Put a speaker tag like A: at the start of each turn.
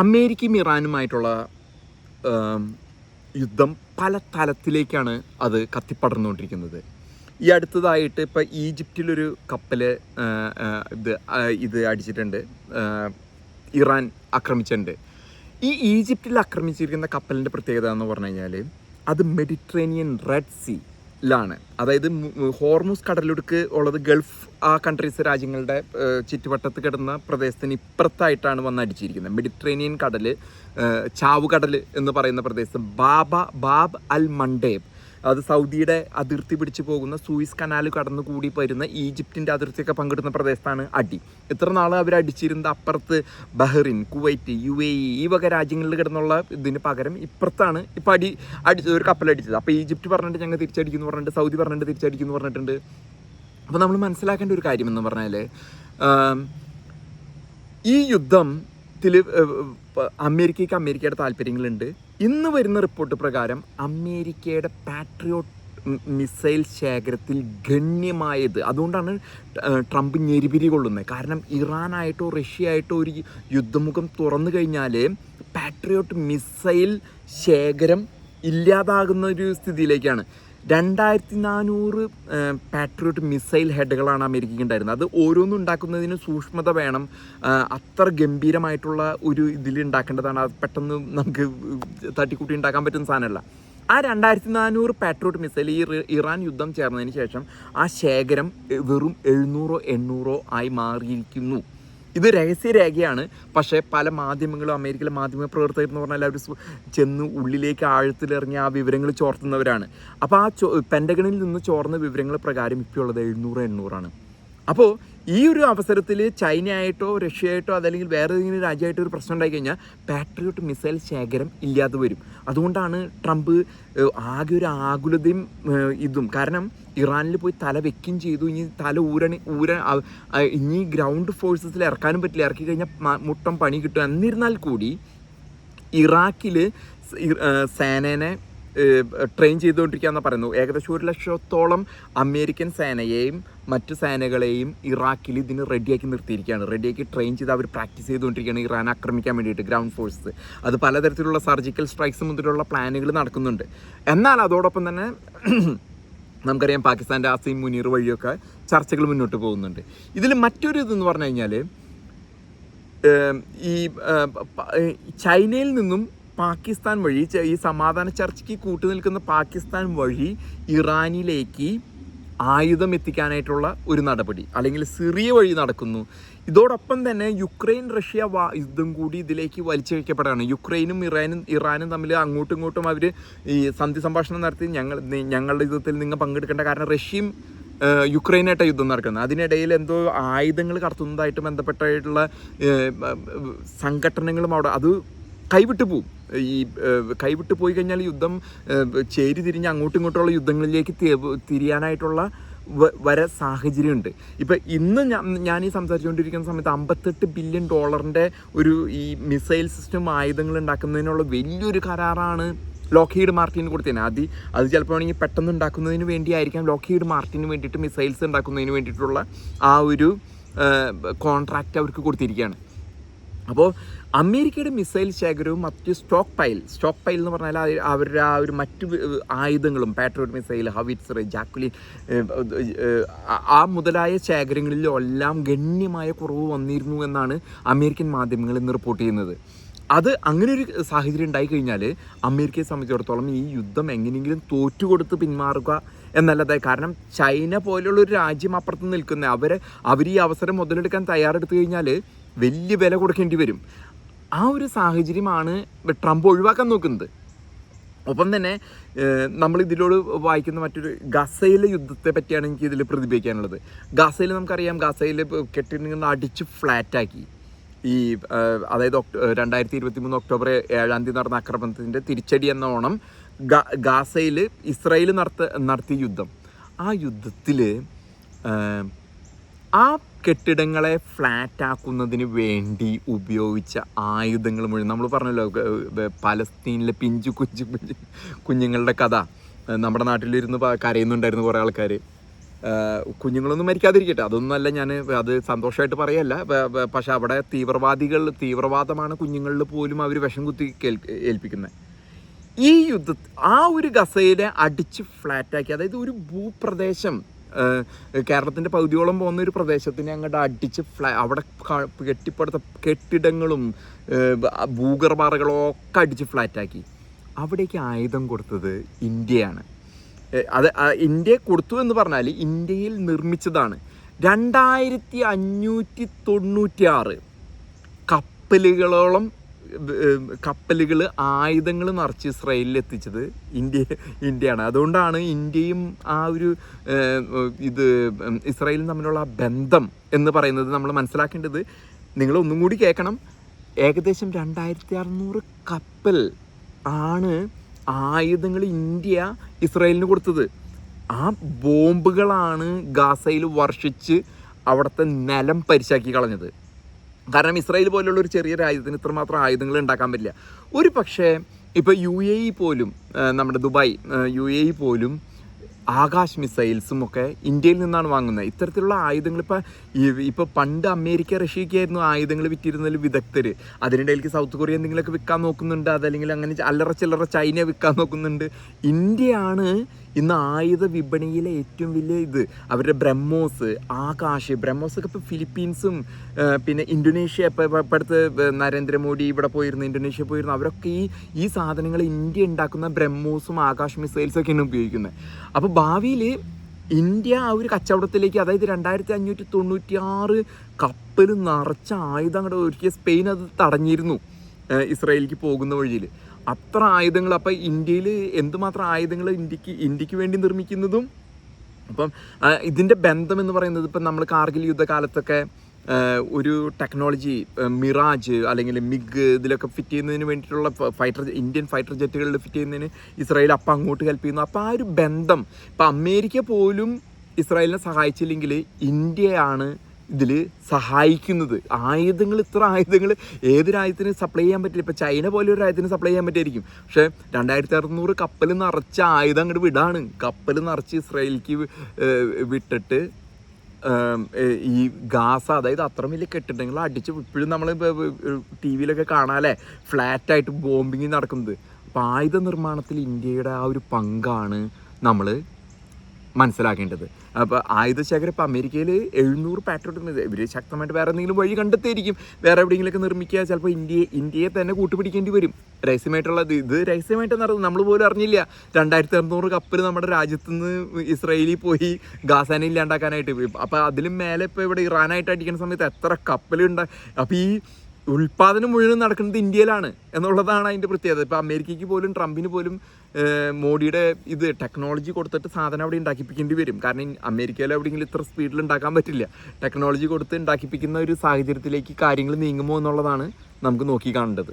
A: അമേരിക്കയും ഇറാനുമായിട്ടുള്ള യുദ്ധം പല തലത്തിലേക്കാണ് അത് കത്തിപ്പടർന്നുകൊണ്ടിരിക്കുന്നത്. ഈ അടുത്തതായിട്ട് ഇപ്പോൾ ഈജിപ്തിലൊരു കപ്പൽ ഇത് അടിച്ചിട്ടുണ്ട്, ഇറാൻ ആക്രമിച്ചിട്ടുണ്ട്. ഈ ഈജിപ്തിൽ ആക്രമിച്ചിരിക്കുന്ന കപ്പലിൻ്റെ പ്രത്യേകത എന്ന് പറഞ്ഞു കഴിഞ്ഞാൽ അത് മെഡിറ്ററേനിയൻ റെഡ് സീയിലാണ്. അതായത് ഹോർമുസ് കടലിടുക്ക് ഉള്ളത് ഗൾഫ് കൺട്രീസ് രാജ്യങ്ങളുടെ ചുറ്റുവട്ടത്ത് കിടന്ന പ്രദേശത്തിന് ഇപ്പുറത്തായിട്ടാണ് വന്ന് അടിച്ചിരിക്കുന്നത്. മെഡിറ്ററേനിയൻ കടൽ, ചാവുകടൽ എന്ന് പറയുന്ന പ്രദേശം ബാബ് അൽ മണ്ടേബ്, അത് സൗദിയുടെ അതിർത്തി പിടിച്ചു പോകുന്ന സൂയിസ് കനാൽ കടന്നു കൂടി വരുന്ന ഈജിപ്തിൻ്റെ അതിർത്തിയൊക്കെ പങ്കിടുന്ന പ്രദേശത്താണ് അടി. ഇത്ര നാൾ അവർ അടിച്ചിരുന്നത് അപ്പുറത്ത് ബഹ്റിൻ, കുവൈറ്റ്, UAE ഈ വക രാജ്യങ്ങളിൽ കിടന്നുള്ള ഇതിന് പകരം ഇപ്പുറത്താണ് ഇപ്പോൾ അടിച്ചത്, ഒരു കപ്പലടിച്ചത്. അപ്പോൾ ഈജിപ്റ്റ് പറഞ്ഞിട്ട് ഞങ്ങൾ തിരിച്ചടിക്കുന്നു പറഞ്ഞിട്ട്, സൗദി പറഞ്ഞിട്ട് തിരിച്ചടിക്കുന്നു പറഞ്ഞിട്ടുണ്ട്. അപ്പോൾ നമ്മൾ മനസ്സിലാക്കേണ്ട ഒരു കാര്യമെന്ന് പറഞ്ഞാൽ ഈ യുദ്ധത്തിൽ അമേരിക്കയുടെ താല്പര്യങ്ങളുണ്ട്. ഇന്ന് വരുന്ന റിപ്പോർട്ട് പ്രകാരം അമേരിക്കയുടെ പാട്രിയോട്ട് മിസൈൽ ശേഖരത്തിൽ ഗണ്യമായത്, അതുകൊണ്ടാണ് ട്രംപ് ഞെരിപിരി കൊള്ളുന്നത്. കാരണം ഇറാനായിട്ടോ റഷ്യയായിട്ടോ ഒരു യുദ്ധമുഖം തുറന്നു കഴിഞ്ഞാൽ പാട്രിയോട്ട് മിസൈൽ ശേഖരം ഇല്ലാതാകുന്ന ഒരു സ്ഥിതിയിലേക്കാണ്. 2400 പാട്രിയോട്ട് മിസൈൽ ഹെഡുകളാണ് അമേരിക്കയ്ക്ക് ഉണ്ടായിരുന്നത്. അത് ഓരോന്നും ഉണ്ടാക്കുന്നതിന് സൂക്ഷ്മത വേണം, അത്ര ഗംഭീരമായിട്ടുള്ള ഒരു ഇതിൽ ഉണ്ടാക്കേണ്ടതാണ്. അത് പെട്ടെന്ന് നമുക്ക് തട്ടിക്കൂട്ടി ഉണ്ടാക്കാൻ പറ്റുന്ന സാധനമല്ല. ആ 2400 പാട്രിയോട്ട് മിസൈൽ ഈ ഇറാൻ യുദ്ധം ചേർന്നതിന് ശേഷം ആ ശേഖരം വെറും 700-800 ആയി മാറിയിരിക്കുന്നു. ഇത് രഹസ്യരേഖയാണ്. പക്ഷേ പല മാധ്യമങ്ങളും, അമേരിക്കയിലെ മാധ്യമ പ്രവർത്തകർ എന്ന് പറഞ്ഞാൽ അവർ ചെന്ന് ഉള്ളിലേക്ക് ആഴത്തിലിറങ്ങി ആ വിവരങ്ങൾ ചോർത്തുന്നവരാണ്. അപ്പോൾ ആ പെൻറ്റഗണിൽ നിന്ന് ചോർന്ന വിവരങ്ങൾ പ്രകാരം ഇപ്പോൾ ഉള്ളത് 700-800 അപ്പോൾ ഈ ഒരു അവസരത്തിൽ ചൈനയായിട്ടോ റഷ്യയായിട്ടോ അതല്ലെങ്കിൽ വേറെ ഏതെങ്കിലും രാജ്യമായിട്ടോ ഒരു പ്രശ്നം ഉണ്ടായി കഴിഞ്ഞാൽ പാട്രിയോട്ട് മിസൈൽ ശേഖരം ഇല്ലാതെ വരും. അതുകൊണ്ടാണ് ട്രംപ് ആകെ ഒരു ആകുലതയും ഇതും. കാരണം ഇറാനിൽ പോയി തല വെക്കുകയും ചെയ്തു. ഇനി തല ഇനി ഗ്രൗണ്ട് ഫോഴ്സസിൽ ഇറക്കാനും പറ്റില്ല. ഇറക്കി കഴിഞ്ഞാൽ മുട്ടം പണി കിട്ടും. എന്നിരുന്നാൽ കൂടി ഇറാഖിൽ സേനേനെ ട്രെയിൻ ചെയ്തുകൊണ്ടിരിക്കുകയെന്ന് പറയുന്നു. ഏകദേശം 1 ലക്ഷത്തോളം അമേരിക്കൻ സേനയെയും മറ്റു സേനകളെയും ഇറാഖിൽ ഇതിന് റെഡിയാക്കി നിർത്തിയിരിക്കുകയാണ്. റെഡിയാക്കി ട്രെയിൻ ചെയ്ത് അവർ പ്രാക്ടീസ് ചെയ്തുകൊണ്ടിരിക്കുകയാണ് ഇറാൻ ആക്രമിക്കാൻ വേണ്ടിയിട്ട്. ഗ്രൗണ്ട് ഫോഴ്സ് അത് പലതരത്തിലുള്ള സർജിക്കൽ സ്ട്രൈക്സ് മുതലുള്ള പ്ലാനുകൾ നടക്കുന്നുണ്ട്. എന്നാൽ അതോടൊപ്പം തന്നെ നമുക്കറിയാം പാകിസ്ഥാൻ്റെ ആസിം മുനീർ വഴിയൊക്കെ ചർച്ചകൾ മുന്നോട്ട് പോകുന്നുണ്ട്. ഇതിൽ മറ്റൊരു ഇതെന്ന് പറഞ്ഞു കഴിഞ്ഞാൽ ഈ ചൈനയിൽ നിന്നും പാകിസ്ഥാൻ വഴി, ഈ സമാധാന ചർച്ചയ്ക്ക് കൂട്ടുനിൽക്കുന്ന പാകിസ്ഥാൻ വഴി ഇറാനിലേക്ക് ആയുധം എത്തിക്കാനായിട്ടുള്ള ഒരു നടപടി, അല്ലെങ്കിൽ സിറിയ വഴി നടക്കുന്നു. ഇതോടൊപ്പം തന്നെ യുക്രൈൻ റഷ്യ യുദ്ധം കൂടി ഇതിലേക്ക് വലിച്ചഴിക്കപ്പെടുകയാണ്. യുക്രൈനും ഇറാനും തമ്മിൽ അങ്ങോട്ടും ഇങ്ങോട്ടും അവർ ഈ സന്ധി സംഭാഷണം നടത്തി ഞങ്ങളുടെ യുദ്ധത്തിൽ നിങ്ങൾ പങ്കെടുക്കേണ്ട, കാരണം റഷ്യയും യുക്രൈനായിട്ടാണ് യുദ്ധം നടക്കുന്നത്. അതിനിടയിൽ എന്തോ ആയുധങ്ങൾ കടത്തുന്നതായിട്ട് ബന്ധപ്പെട്ടായിട്ടുള്ള സംഘടനകളും അവിടെ അത് കൈവിട്ടു പോവും. ഈ കൈവിട്ട് പോയി കഴിഞ്ഞാൽ യുദ്ധം ചേരി തിരിഞ്ഞ് അങ്ങോട്ടും ഇങ്ങോട്ടുള്ള യുദ്ധങ്ങളിലേക്ക് തിരിയാനായിട്ടുള്ള സാഹചര്യമുണ്ട്. ഇപ്പം ഇന്ന് ഞാൻ ഈ സംസാരിച്ചുകൊണ്ടിരിക്കുന്ന സമയത്ത് $58 ബില്യൺ ഒരു ഈ മിസൈൽ സിസ്റ്റം ആയുധങ്ങൾ ഉണ്ടാക്കുന്നതിനുള്ള വലിയൊരു കരാറാണ് ലോക്ഹീഡ് മാർട്ടിന് കൊടുത്തതിന്. അത് ചിലപ്പോൾ ആണെങ്കിൽ പെട്ടെന്ന് ഉണ്ടാക്കുന്നതിന് വേണ്ടിയായിരിക്കാം ലോക്ഹീഡ് മാർട്ടിന് വേണ്ടിയിട്ട് മിസൈൽസ് ഉണ്ടാക്കുന്നതിന് വേണ്ടിയിട്ടുള്ള ആ ഒരു കോൺട്രാക്റ്റ് അവർക്ക് കൊടുത്തിരിക്കുകയാണ്. അപ്പോൾ അമേരിക്കയുടെ മിസൈൽ ശേഖരവും മറ്റ് സ്റ്റോക്ക് പൈൽ എന്ന് പറഞ്ഞാൽ അവരുടെ ആ ഒരു മറ്റു ആയുധങ്ങളും, പാട്രിയോട്ട് മിസൈൽ, ഹവിറ്റ്സർ, ജാക്കുലിൻ, ആ മുതലായ ശേഖരങ്ങളിലെല്ലാം ഗണ്യമായ കുറവ് വന്നിരുന്നു എന്നാണ് അമേരിക്കൻ മാധ്യമങ്ങൾ ഇന്ന് റിപ്പോർട്ട് ചെയ്യുന്നത്. അത് അങ്ങനെ ഒരു സാഹചര്യം ഉണ്ടായിക്കഴിഞ്ഞാൽ അമേരിക്കയെ സംബന്ധിച്ചിടത്തോളം ഈ യുദ്ധം എങ്ങനെയെങ്കിലും തോറ്റുകൊടുത്ത് പിന്മാറുക എന്നല്ലതായി. കാരണം ചൈന പോലെയുള്ളൊരു രാജ്യം അപ്പുറത്ത് നിൽക്കുന്ന അവർ ഈ അവസരം മുതലെടുക്കാൻ തയ്യാറെടുത്തു കഴിഞ്ഞാൽ വലിയ വില കൊടുക്കേണ്ടി വരും. ആ ഒരു സാഹചര്യമാണ് ട്രംപ് ഒഴിവാക്കാൻ നോക്കുന്നത്. ഒപ്പം തന്നെ നമ്മൾ ഇതിലോട് വായിക്കുന്ന മറ്റൊരു ഗസയിലെ യുദ്ധത്തെ പറ്റിയാണ് എനിക്ക് ഇതിൽ പ്രതിപാദിക്കാനുള്ളത്. ഗസയിൽ നമുക്കറിയാം, ഗസയിൽ കെട്ടിടങ്ങൾ അടിച്ച് ഫ്ലാറ്റാക്കി. അതായത് 2023 ഒക്ടോബർ 7 നടന്ന ആക്രമണത്തിൻ്റെ തിരിച്ചടി എന്നോണം ഗാസയിൽ ഇസ്രായേൽ നടത്തിയ യുദ്ധം, ആ യുദ്ധത്തിൽ ആ കെട്ടിടങ്ങളെ ഫ്ലാറ്റാക്കുന്നതിന് വേണ്ടി ഉപയോഗിച്ച ആയുധങ്ങൾ മുഴുവൻ നമ്മൾ പറഞ്ഞല്ലോ. പലസ്തീനിലെ പിഞ്ചു കുഞ്ഞുങ്ങളുടെ കഥ നമ്മുടെ നാട്ടിലിരുന്ന് കരയുന്നുണ്ടായിരുന്നു കുറേ ആൾക്കാർ. കുഞ്ഞുങ്ങളൊന്നും മരിക്കാതിരിക്കട്ടെ, അതൊന്നുമല്ല ഞാൻ അത് സന്തോഷമായിട്ട് പറയല്ല. പക്ഷെ അവിടെ തീവ്രവാദമാണ് കുഞ്ഞുങ്ങളിൽ പോലും അവർ വിഷം കുത്തി ഏൽപ്പിക്കുന്നത്. ഈ ആ ഒരു ഗസയിലെ അടിച്ച് ഫ്ലാറ്റാക്കി, അതായത് ഒരു ഭൂപ്രദേശം കേരളത്തിൻ്റെ പകുതിയോളം പോകുന്ന ഒരു പ്രദേശത്തിനെ അങ്ങോട്ട് അടിച്ച് അവിടെ കെട്ടിപ്പടുത്ത കെട്ടിടങ്ങളും ഭൂഗർഭാറകളും ഒക്കെ അടിച്ച് ഫ്ലാറ്റാക്കി. അവിടേക്ക് ആയുധം കൊടുത്തത് ഇന്ത്യയാണ്. അത് ഇന്ത്യ കൊടുത്തു എന്ന് പറഞ്ഞാൽ ഇന്ത്യയിൽ നിർമ്മിച്ചതാണ്. 2596 കപ്പലുകൾ ആയുധങ്ങൾ നിറച്ച് ഇസ്രായേലിൽ എത്തിച്ചത് ഇന്ത്യയാണ്. അതുകൊണ്ടാണ് ഇന്ത്യയും ആ ഒരു ഇസ്രായേലും തമ്മിലുള്ള ബന്ധം എന്ന് പറയുന്നത് നമ്മൾ മനസ്സിലാക്കേണ്ടത്. നിങ്ങളൊന്നും കൂടി കേൾക്കണം. ഏകദേശം 2600 കപ്പൽ ആണ് ആയുധങ്ങൾ ഇന്ത്യ ഇസ്രായേലിന് കൊടുത്തത്. ആ ബോംബുകളാണ് ഗാസയിൽ വർഷിച്ച് അവിടുത്തെ നിലം പരിശാക്കി കളഞ്ഞത്. കാരണം ഇസ്രായേൽ പോലുള്ള ഒരു ചെറിയ രാജ്യത്തിന് ഇത്രമാത്രം ആയുധങ്ങൾ ഉണ്ടാക്കാൻ പറ്റില്ല. ഒരു പക്ഷേ ഇപ്പോൾ UAE പോലും, നമ്മുടെ ദുബായ് UAE പോലും ആകാശ് മിസൈൽസും ഒക്കെ ഇന്ത്യയിൽ നിന്നാണ് വാങ്ങുന്നത്. ഇത്തരത്തിലുള്ള ആയുധങ്ങൾ ഇപ്പോൾ പണ്ട് അമേരിക്ക റഷ്യയ്ക്കായിരുന്നു ആയുധങ്ങൾ വിറ്റിരുന്നതിൽ വിദഗ്ധർ. അതിനിടയിലേക്ക് സൗത്ത് കൊറിയ എന്തെങ്കിലുമൊക്കെ വിൽക്കാൻ നോക്കുന്നുണ്ട്, അതല്ലെങ്കിൽ അങ്ങനെ അല്ലറ ചില്ലറ ചൈന വിൽക്കാൻ നോക്കുന്നുണ്ട്. ഇന്ത്യയാണ് ഇന്ന് ആയുധ വിപണിയിലെ ഏറ്റവും വലിയ അവരുടെ ബ്രഹ്മോസൊക്കെ ഇപ്പോൾ ഫിലിപ്പീൻസും പിന്നെ ഇന്തോനേഷ്യ, ഇപ്പോൾ അടുത്ത് നരേന്ദ്രമോദി ഇവിടെ പോയിരുന്നു, ഇന്തോനേഷ്യ പോയിരുന്നു. അവരൊക്കെ ഈ സാധനങ്ങൾ ഇന്ത്യ ഉണ്ടാക്കുന്ന ബ്രഹ്മോസും ആകാശ് മിസൈൽസൊക്കെയാണ് ഉപയോഗിക്കുന്നത്. അപ്പോൾ ഭാവിയിൽ ഇന്ത്യ ആ ഒരു കച്ചവടത്തിലേക്ക്, അതായത് 2596 കപ്പൽ നിറച്ച ആയുധം അങ്ങോട്ട് ഒരുക്കിയ സ്പെയിൻ അത് തടഞ്ഞിരുന്നു ഇസ്രായേലിലേക്ക് പോകുന്ന വഴിയിൽ. അത്ര ആയുധങ്ങൾ. അപ്പം ഇന്ത്യയിൽ എന്തുമാത്രം ആയുധങ്ങൾ ഇന്ത്യക്ക് വേണ്ടി നിർമ്മിക്കുന്നതും. അപ്പം ഇതിൻ്റെ ബന്ധം എന്ന് പറയുന്നത്, ഇപ്പം നമ്മൾ കാർഗിൽ യുദ്ധകാലത്തൊക്കെ ഒരു ടെക്നോളജി മിറാജ് അല്ലെങ്കിൽ മിഗ് ഇതിലൊക്കെ ഫിറ്റ് ചെയ്യുന്നതിന് വേണ്ടിയിട്ടുള്ള ഇന്ത്യൻ ഫൈറ്റർ ജെറ്റുകളിൽ ഫിറ്റ് ചെയ്യുന്നതിന് ഇസ്രായേൽ അപ്പം അങ്ങോട്ട് ഹെൽപ്പ് ചെയ്യുന്നു. അപ്പോൾ ആ ഒരു ബന്ധം, ഇപ്പം അമേരിക്ക പോലും ഇസ്രായേലിനെ സഹായിച്ചില്ലെങ്കിൽ ഇന്ത്യയാണ് ഇതിൽ സഹായിക്കുന്നത്. ഇത്ര ആയുധങ്ങൾ ഏത് രാജ്യത്തിന് സപ്ലൈ ചെയ്യാൻ പറ്റില്ല. ഇപ്പോൾ ചൈന പോലെ ഒരു രാജ്യത്തിന് സപ്ലൈ ചെയ്യാൻ പറ്റുമായിരിക്കും. പക്ഷേ 2600 കപ്പൽ നിറച്ച ആയുധം അങ്ങോട്ട് വിടാണ്. കപ്പൽ നിറച്ച് ഇസ്രായേലിക്ക് വിട്ടിട്ട് ഈ ഗാസ, അതായത് അത്ര വലിയ കെട്ടിടങ്ങൾ അടിച്ച് ഇപ്പോഴും നമ്മൾ TV-യിലൊക്കെ കാണാമല്ലേ, ഫ്ലാറ്റായിട്ട് ബോംബിങ് നടക്കുന്നത്. അപ്പോൾ ആയുധ നിർമ്മാണത്തിൽ ഇന്ത്യയുടെ ആ ഒരു പങ്കാണ് നമ്മൾ മനസ്സിലാക്കേണ്ടത്. അപ്പോൾ ആയുധശേഖരം ഇപ്പോൾ അമേരിക്കയിൽ 700 പാട്രിയോട്ട് ഇവർ ശക്തമായിട്ട് വേറെ എന്തെങ്കിലും വഴി കണ്ടെത്തിയിരിക്കും. വേറെ എവിടെയെങ്കിലുമൊക്കെ നിർമ്മിക്കുക. ചിലപ്പോൾ ഇന്ത്യയെ തന്നെ കൂട്ടുപിടിക്കേണ്ടി വരും. രഹസ്യമായിട്ടുള്ളത് ഇത് രഹസ്യമായിട്ട് നടന്നത് നമ്മൾ പോലും അറിഞ്ഞില്ല. 2600 കപ്പൽ നമ്മുടെ രാജ്യത്തു നിന്ന് ഇസ്രായേലിൽ പോയി ഗാസാനെ ഇല്ലാണ്ടാക്കാനായിട്ട്. അപ്പോൾ അതിലും മേലെ ഇപ്പോൾ ഇവിടെ ഇറാനായിട്ട് അടിക്കുന്ന സമയത്ത് എത്ര കപ്പലുണ്ടായി. അപ്പോൾ ഈ ഉൽപ്പാദനം മുഴുവൻ നടക്കുന്നത് ഇന്ത്യയിലാണ് എന്നുള്ളതാണ് അതിൻ്റെ പ്രത്യേകത. ഇപ്പോൾ അമേരിക്കയ്ക്ക് പോലും ട്രംപിന് പോലും മോഡിയുടെ ടെക്നോളജി കൊടുത്തിട്ട് സാധനം അവിടെ ഉണ്ടാക്കിപ്പിക്കേണ്ടി വരും. കാരണം അമേരിക്കയിൽ എവിടെയെങ്കിലും ഇത്ര സ്പീഡിൽ ഉണ്ടാക്കാൻ പറ്റില്ല. ടെക്നോളജി കൊടുത്ത് ഉണ്ടാക്കിപ്പിക്കുന്ന ഒരു സാഹചര്യത്തിലേക്ക് കാര്യങ്ങൾ നീങ്ങുമോ എന്നുള്ളതാണ് നമുക്ക് നോക്കി കാണേണ്ടത്.